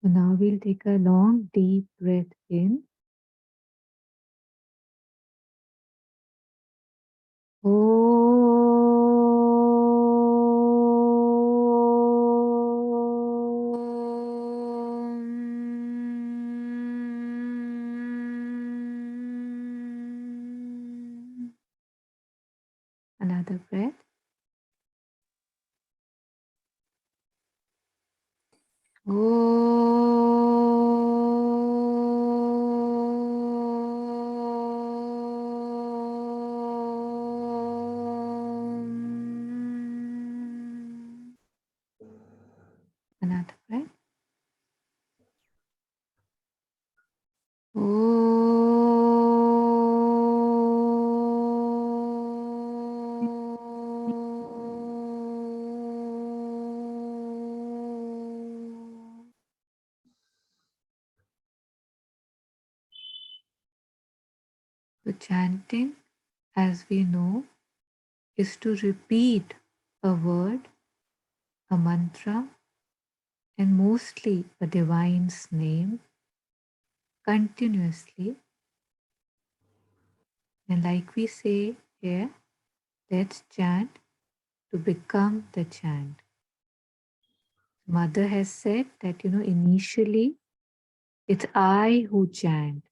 So now we'll take a long, deep breath in. Another breath. Another breath. So chanting, as we know, is to repeat a word, a mantra, and mostly a divine's name continuously. And like we say here, let's chant to become the chant. Mother has said that, initially it's I who chant.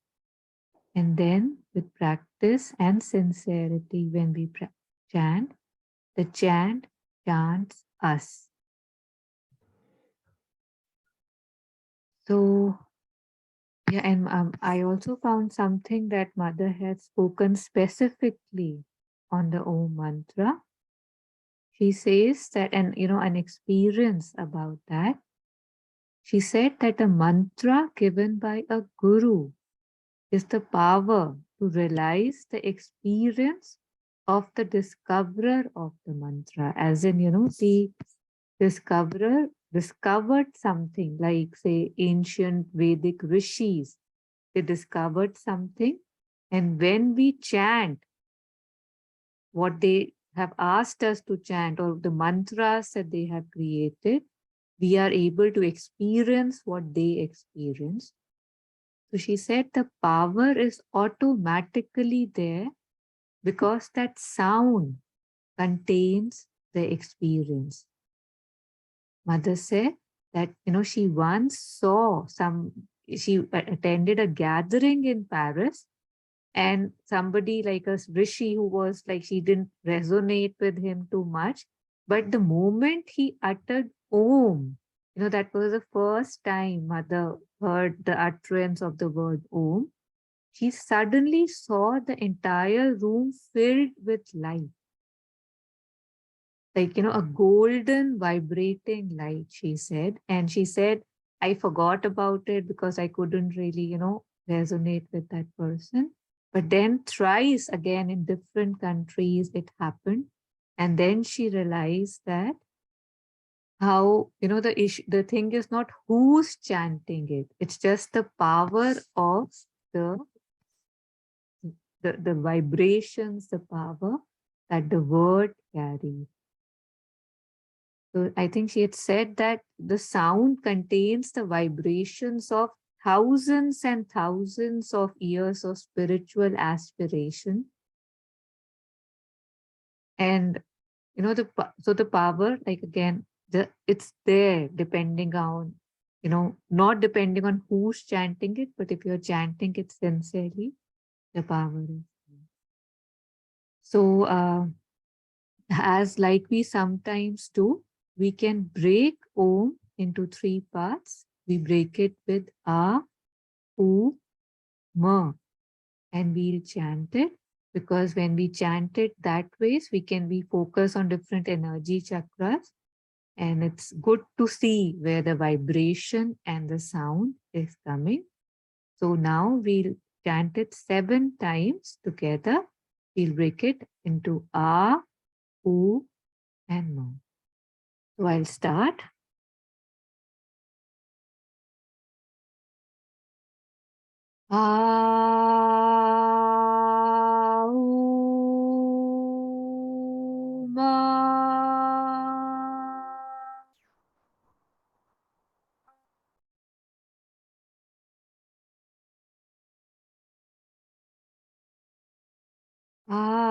And then with practice and sincerity, when we chant, the chant chants us. So, yeah, and I also found something that Mother had spoken specifically on the Om mantra. She says that, and an experience about that. She said that a mantra given by a guru is the power to realize the experience of the discoverer of the mantra. As in, the discoverer discovered something like, say, ancient Vedic rishis. They discovered something. And when we chant what they have asked us to chant or the mantras that they have created, we are able to experience what they experienced. So she said the power is automatically there because that sound contains the experience. Mother said that, she once saw she attended a gathering in Paris, and somebody like a rishi who was like, she didn't resonate with him too much. But the moment he uttered Om, that was the first time Mother heard the utterance of the word Om. She suddenly saw the entire room filled with light, like, a golden vibrating light, she said. And she said, I forgot about it because I couldn't really, resonate with that person. But then thrice again in different countries it happened. And then she realized that how, the thing is not who's chanting it. It's just the power of the the vibrations, the power that the word carries. So I think she had said that the sound contains the vibrations of thousands and thousands of years of spiritual aspiration. And so the power, like again, it's there depending on, not depending on who's chanting it, but if you're chanting it sincerely, the power is there. So as like we sometimes do, we can break Om into three parts. We break it with A, U, Ma, and we'll chant it, because when we chant it that ways, we focus on different energy chakras, and it's good to see where the vibration and the sound is coming. So now we'll chant it 7 times together. We'll break it into A, U, and Ma. So I'll start. Auma. Aum.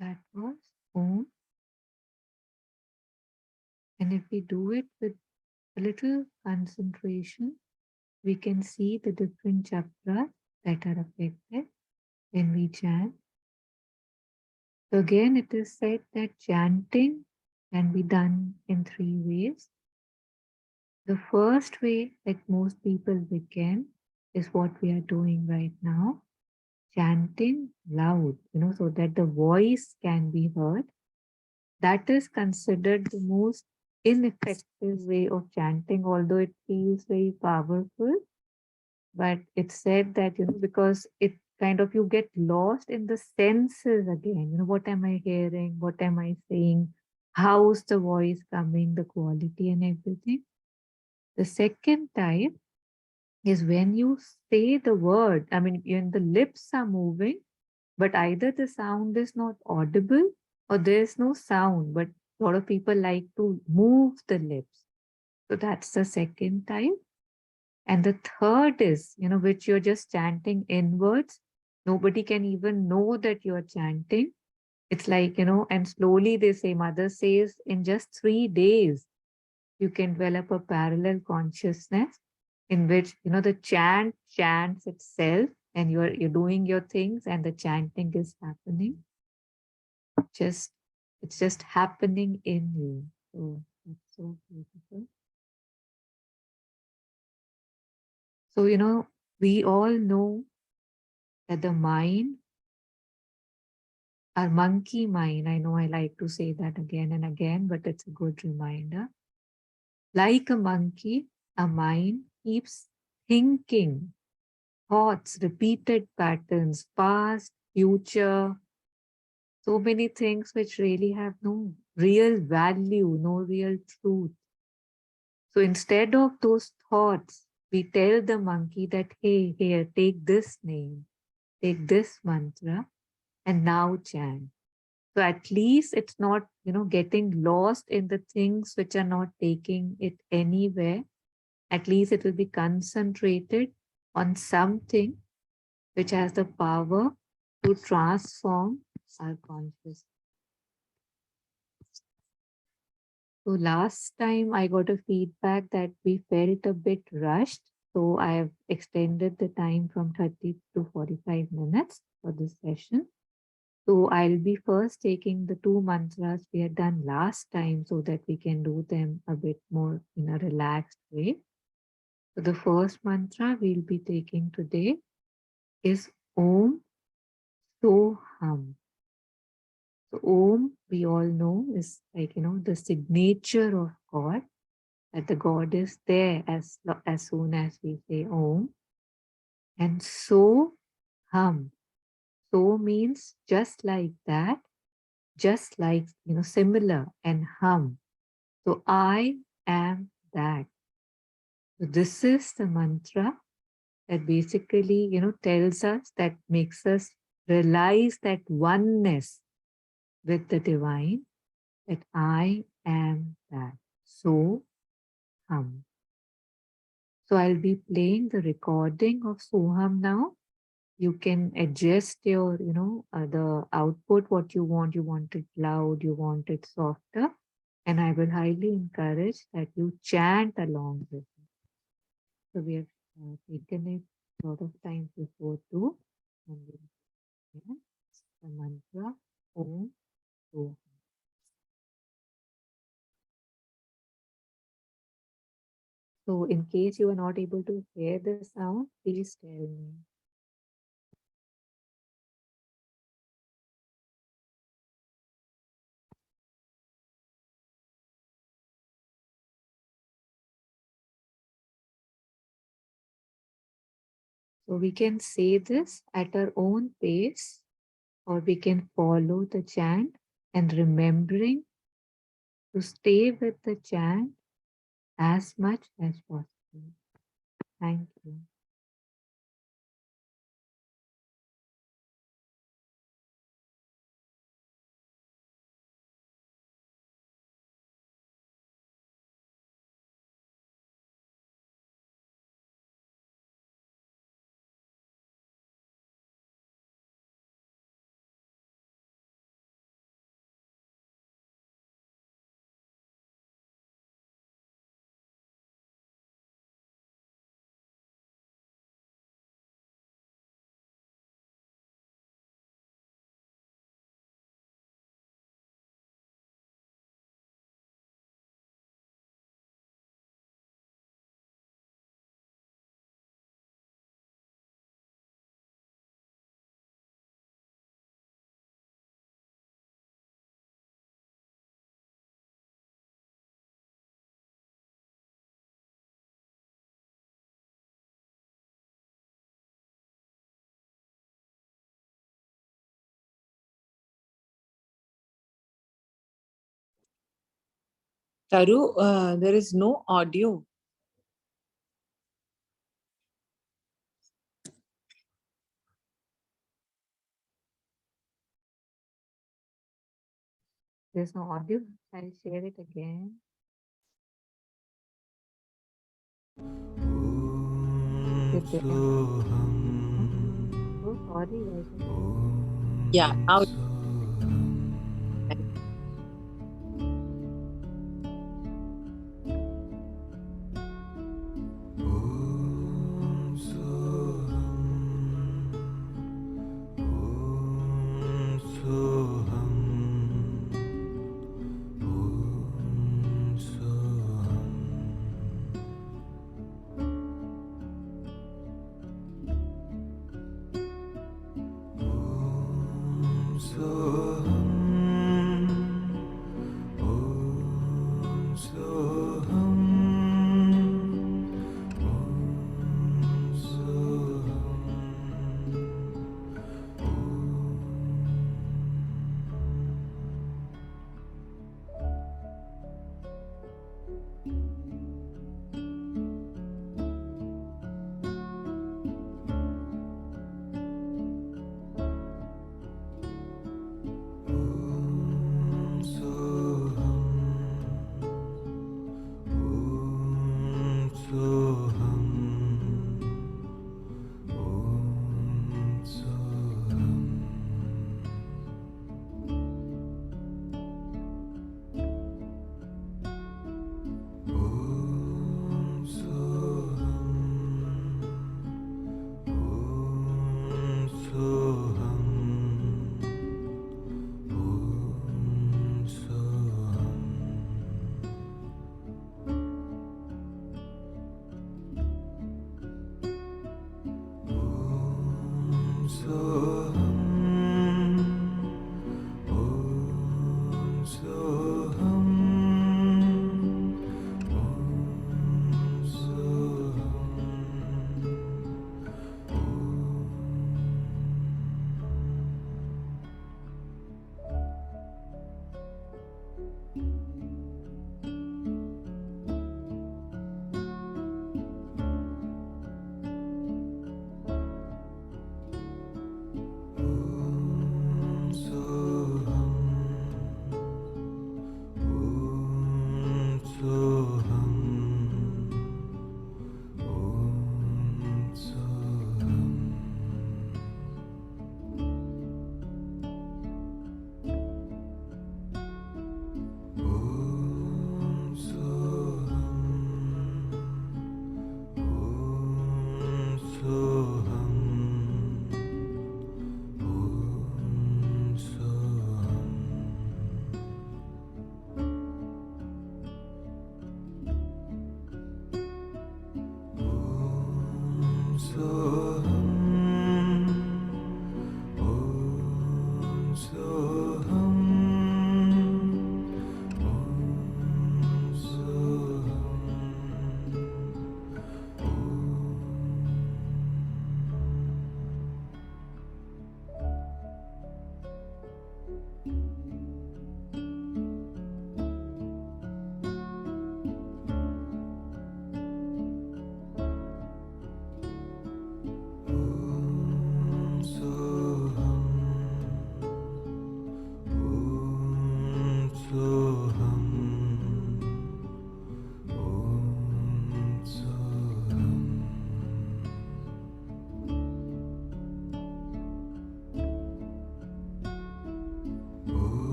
That was Om. And if we do it with a little concentration, we can see the different chakras that are affected when we chant. So again, it is said that chanting can be done in 3 ways. The first way that most people begin is what we are doing right now, chanting loud, so that the voice can be heard. That is considered the most ineffective way of chanting, although it feels very powerful. But it's said that, because it kind of, you get lost in the senses again. What am I hearing? What am I saying? How's the voice coming? The quality and everything. The second type is when you say the word, I mean, when the lips are moving, but either the sound is not audible or there's no sound, but a lot of people like to move the lips. So that's the second type. And the third is, which you're just chanting inwards. Nobody can even know that you're chanting. It's like, and slowly they say, Mother says, in just 3 days, you can develop a parallel consciousness in which, the chant chants itself and you're doing your things and the chanting is happening. Just it's just happening in you. So it's so beautiful. So, we all know that the mind, our monkey mind, I know I like to say that again and again, but it's a good reminder. Like a monkey, our mind keeps thinking, thoughts, repeated patterns, past, future, so many things which really have no real value, no real truth. So instead of those thoughts, we tell the monkey that, hey, here, take this name, take this mantra, and now chant. So at least it's not, getting lost in the things which are not taking it anywhere. At least it will be concentrated on something which has the power to transform our consciousness. So last time I got a feedback that we felt a bit rushed. So I have extended the time from 30 to 45 minutes for this session. So I'll be first taking the 2 mantras we had done last time so that we can do them a bit more in a relaxed way. So the first mantra we'll be taking today is Om Soham. So Om, we all know, is like, the signature of God, that the God is there as soon as we say Om. And so hum. So means just like that, just like, similar, and hum. So I am that. So this is the mantra that basically, tells us, that makes us realize that oneness with the divine, that I am that. So hum. So I'll be playing the recording of Soham now. You can adjust your, the output, what you want. You want it loud, you want it softer. And I will highly encourage that you chant along with it. So we have taken it a lot of times before too. And we chant the mantra Om Soham. So in case you are not able to hear the sound, please tell me. So we can say this at our own pace, or we can follow the chant and remembering to stay with the chant as much as possible. Thank you. Taru, there is no audio. There's no audio. I'll share it again. If there are so sorry, guys. Yeah, now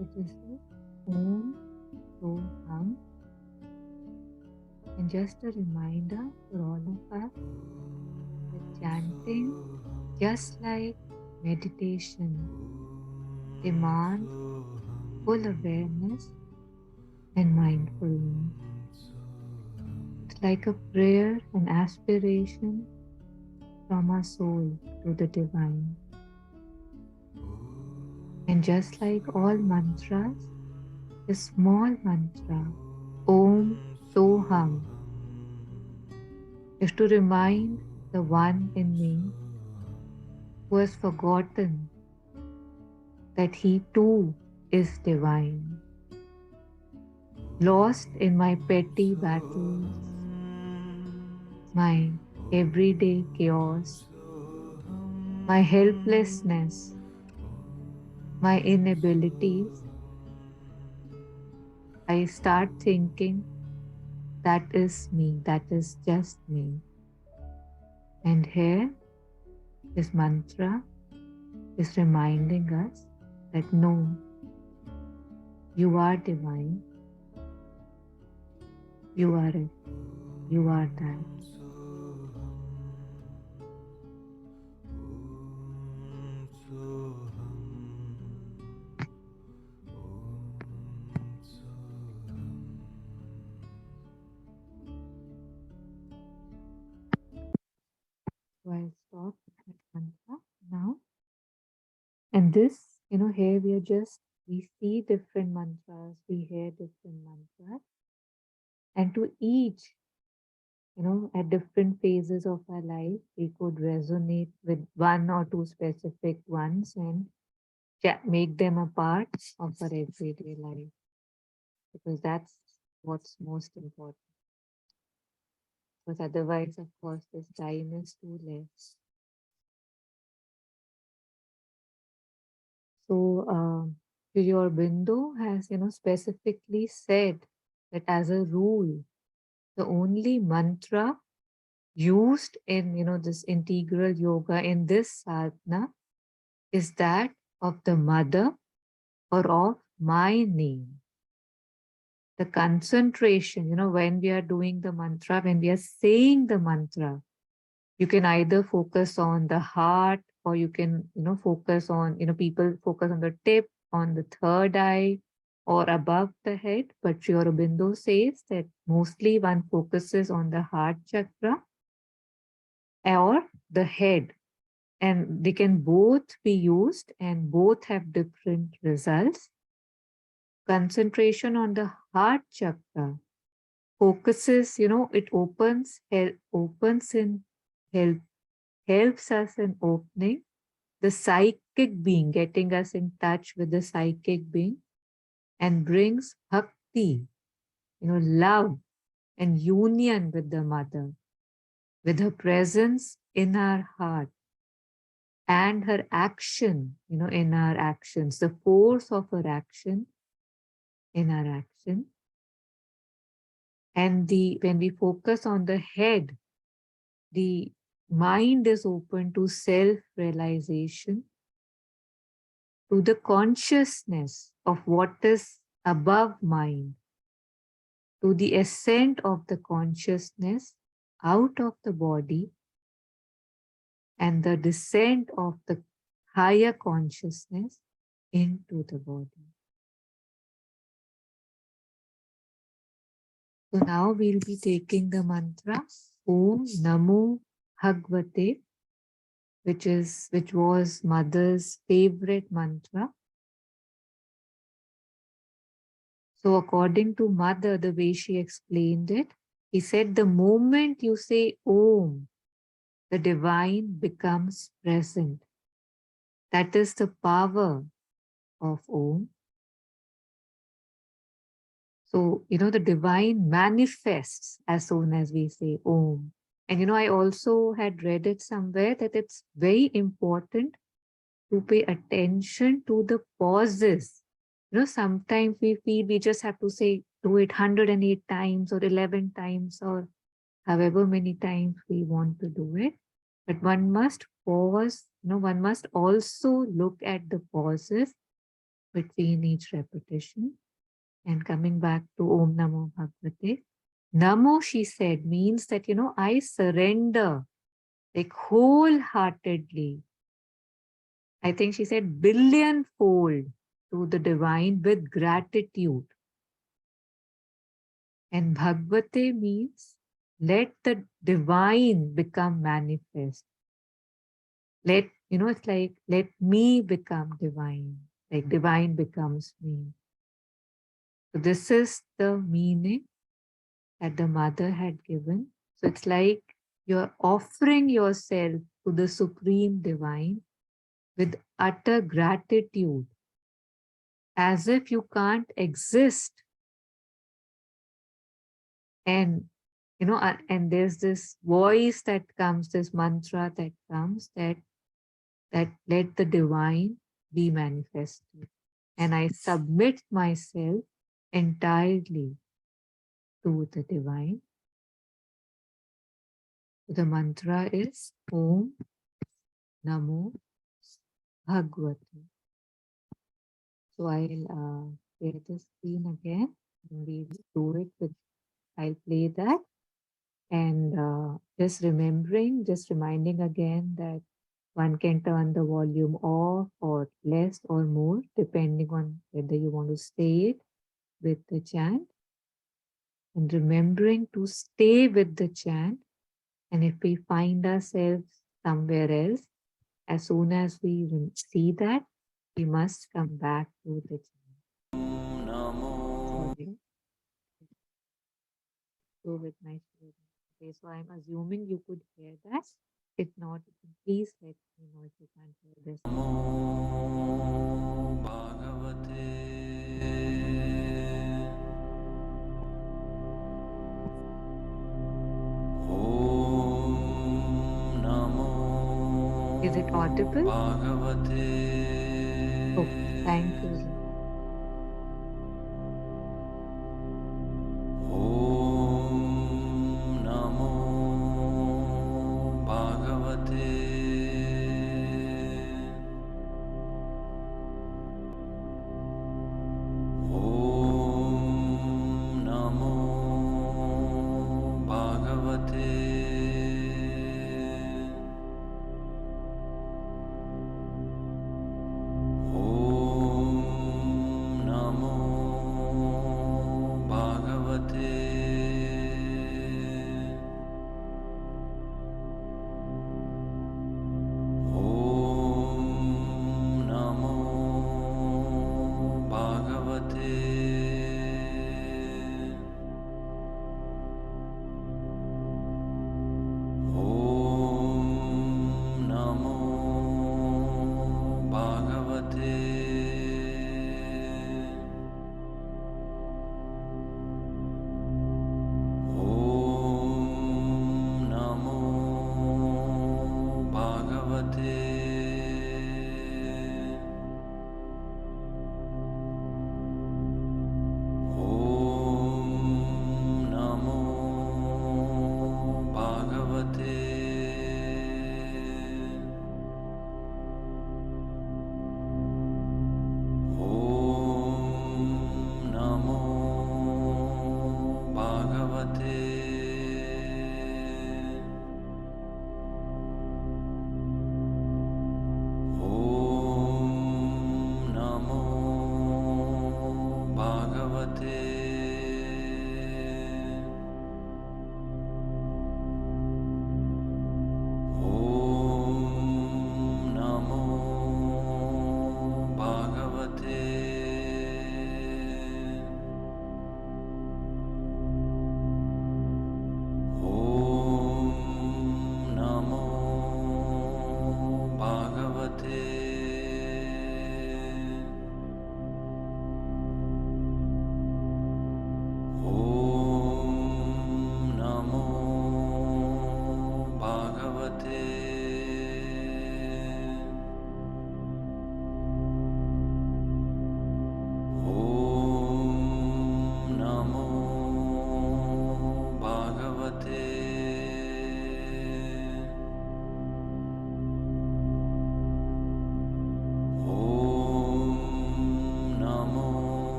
So this is Om Soham. And just a reminder for all of us that chanting, just like meditation, demands full awareness and mindfulness. It's like a prayer and aspiration from our soul to the divine. And just like all mantras, the small mantra, Om Soham, is to remind the one in me who has forgotten that he too is divine, lost in my petty battles, my everyday chaos, my helplessness, my inabilities. I start thinking that is me, that is just me. And here, this mantra is reminding us that no, you are divine, you are it, you are that. So I'll stop that mantra now. And this, here we see different mantras, we hear different mantras. And to each, at different phases of our life, we could resonate with one or two specific ones and make them a part of our everyday life, because that's what's most important. Because otherwise, of course, this time is too less. So, your Bindu has, specifically said that as a rule, the only mantra used in, this integral yoga in this sadhana is that of the mother or of my name. The concentration, when we are doing the mantra, when we are saying the mantra, you can either focus on the heart, or you can, focus on, people focus on the tip, on the third eye, or above the head. But Sri Aurobindo says that mostly one focuses on the heart chakra or the head. And they can both be used and both have different results. Concentration on the heart chakra focuses, it opens in help, helps us in opening the psychic being, getting us in touch with the psychic being, and brings bhakti, love and union with the mother, with her presence in our heart and her action, in our actions, the force of her action in our action. And when we focus on the head, the mind is open to self-realization, to the consciousness of what is above mind, to the ascent of the consciousness out of the body, and the descent of the higher consciousness into the body. So now we'll be taking the mantra Om Namo Bhagavate, which was mother's favorite mantra. So according to mother, the way she explained it, he said the moment you say Om, the divine becomes present. That is the power of Om. So, the divine manifests as soon as we say Om. And, I also had read it somewhere that it's very important to pay attention to the pauses. Sometimes we feel we just have to say, do it 108 times or 11 times or however many times we want to do it. But one must pause, one must also look at the pauses between each repetition and coming back to Om Namo Bhagavate. Namo, she said, means that, I surrender like wholeheartedly. I think she said billionfold to the divine with gratitude. And Bhagavate means let the divine become manifest. It's like let me become divine, like divine becomes me. So this is the meaning that the mother had given. So it's like you're offering yourself to the supreme divine with utter gratitude, as if you can't exist. And and there's this voice that comes, this mantra that comes, that let the divine be manifested. And I submit myself entirely to the divine. The mantra is Om Namo Bhagavate. So I'll share the screen again and we'll do it with, I'll play that. And just reminding again that one can turn the volume off or less or more, depending on whether you want to stay it with the chant. And remembering to stay with the chant. And if we find ourselves somewhere else, as soon as we see that, we must come back to the chant. Sorry. Go with my student. Okay, so I'm assuming you could hear that. If not, you can please let me know if you can't hear this. Namo Bhagavate. Om Namo Is it audible? Bhagavate. Okay, thank you. Om Namo Bhagavate. Om Namo Bhagavate.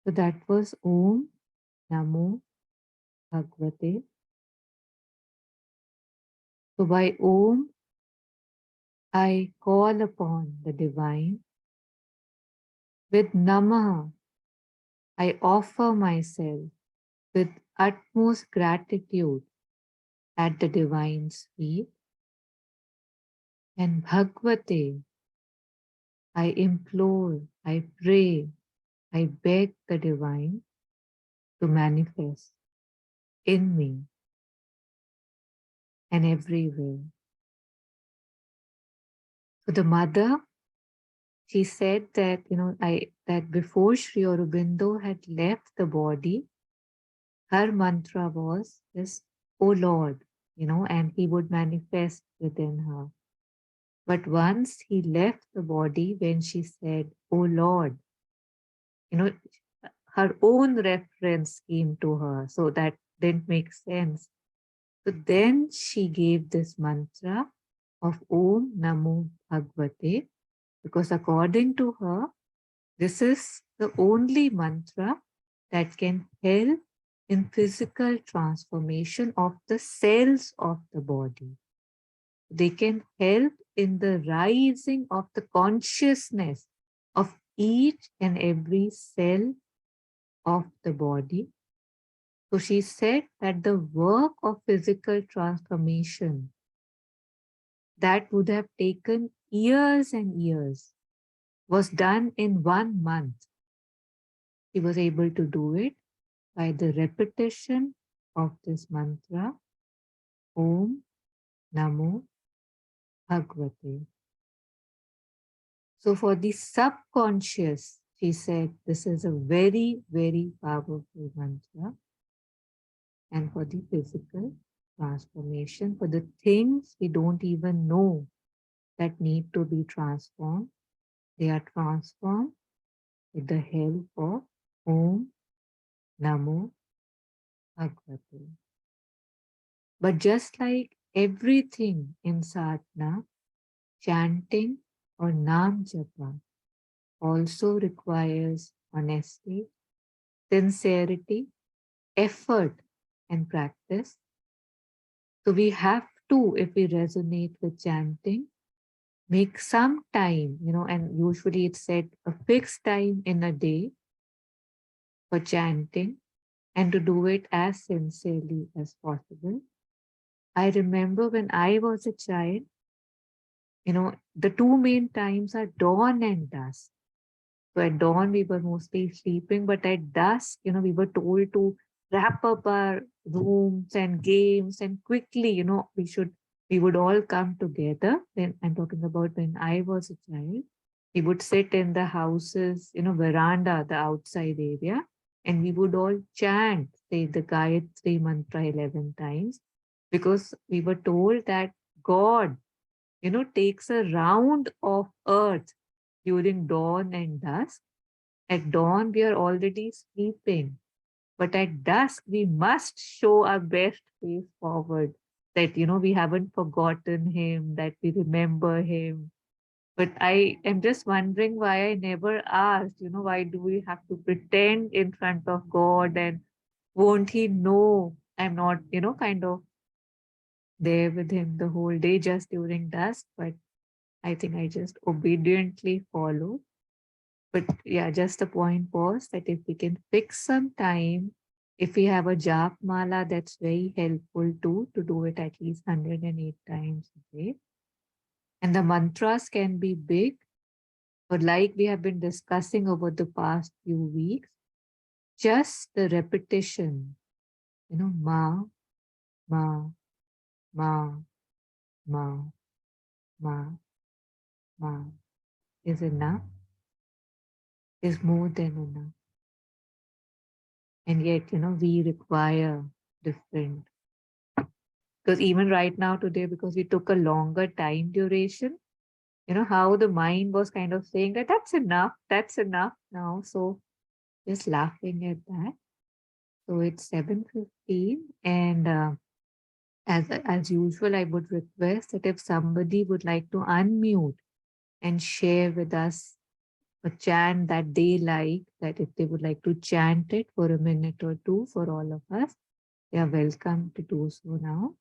So that was Om Namo Bhagavate. So by Om, I call upon the divine. With Namaha, I offer myself with utmost gratitude at the divine's feet. And Bhagavate, I implore, I pray, I beg the divine to manifest in me and everywhere. So the mother, she said that, that before Sri Aurobindo had left the body, her mantra was this, "O Lord," and he would manifest within her. But once he left the body, when she said, "O Lord," you know, her own reference came to her. So that didn't make sense. So then she gave this mantra of Om Namo Bhagavate, because according to her, this is the only mantra that can help in physical transformation of the cells of the body. They can help in the rising of the consciousness of each and every cell of the body. So she said that the work of physical transformation that would have taken years and years was done in 1 month. She was able to do it by the repetition of this mantra, Om Namo Bhagavate. So for the subconscious, she said, this is a very, very powerful mantra. And for the physical transformation, for the things we don't even know that need to be transformed, they are transformed with the help of Om Namo Bhagavate. But just like everything in sadhana, chanting or Nam Japa also requires honesty, sincerity, effort, and practice. So we have to, if we resonate with chanting, make some time, and usually it's set a fixed time in a day for chanting and to do it as sincerely as possible. I remember when I was a child, the two main times are dawn and dusk. So at dawn, we were mostly sleeping, but at dusk, we were told to wrap up our rooms and games and quickly, we would all come together. Then I'm talking about when I was a child. We would sit in the houses, veranda, the outside area, and we would all chant, say the Gayatri mantra 11 times, because we were told that God, takes a round of earth during dawn and dusk. At dawn, we are already sleeping, but at dusk, we must show our best face forward that, we haven't forgotten him, that we remember him. But I am just wondering why I never asked, why do we have to pretend in front of God, and won't he know I'm not, kind of there with him the whole day just during dusk? But I think I just obediently followed. But yeah, just the point was that if we can fix some time, if we have a jap mala, that's very helpful too, to do it at least 108 times a day. And the mantras can be big, but like we have been discussing over the past few weeks, just the repetition, ma, ma, ma, ma, ma, ma, is enough, is more than enough. And yet, we require different. Because even right now today, because we took a longer time duration, how the mind was kind of saying that that's enough now. So just laughing at that. So it's 7:15, and as usual, I would request that if somebody would like to unmute and share with us a chant that they like, that if they would like to chant it for a minute or two for all of us, they are welcome to do so now.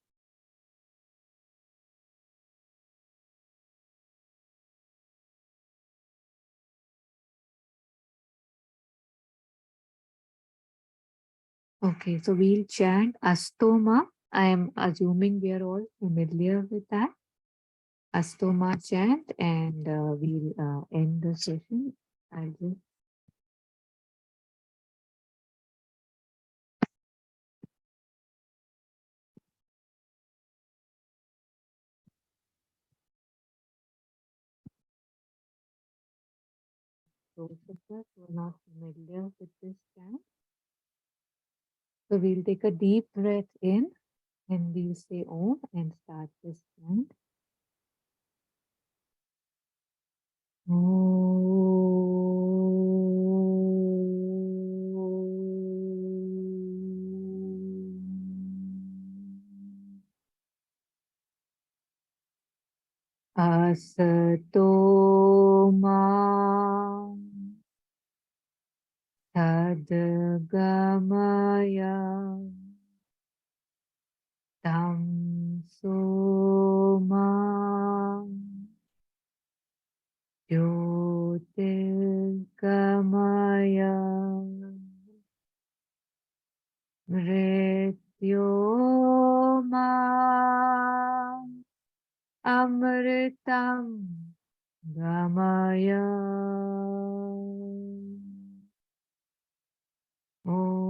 Okay, so we'll chant Astoma. I am assuming we are all familiar with that. Astoma chant, and we'll end the session. I'll just those of us who are not familiar with this chant. So we'll take a deep breath in and we'll say Om and start this chant. Asatoma Tadgamaya Tamsoma Jyotirgamaya Mrityoma Amritam Gamaya Om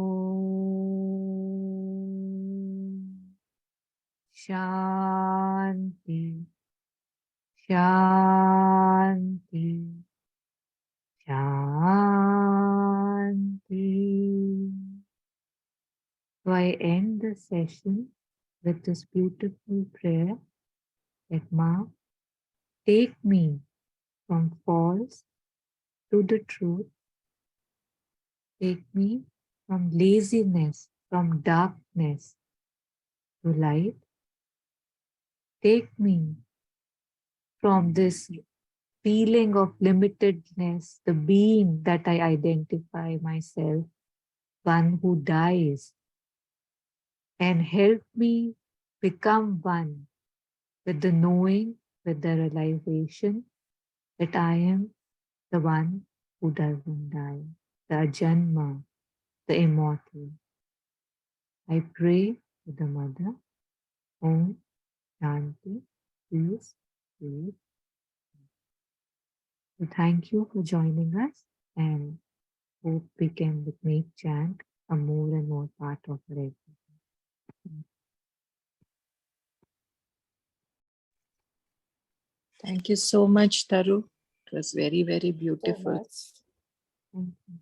Shanti Shanti Shanti. So I end the session with this beautiful prayer that Ma, take me from false to the truth. Take me from laziness, from darkness to light. Take me from this feeling of limitedness, the being that I identify myself, one who dies, and help me become one with the knowing, with the realization that I am the one who doesn't die, the Ajanma, the immortal. I pray to the Mother, Om Shanti, peace, peace. So thank you for joining us, and hope we can make chant a more and more part of our everyday. Thank you so much, Taru. It was very, very So beautiful. much. Thank you.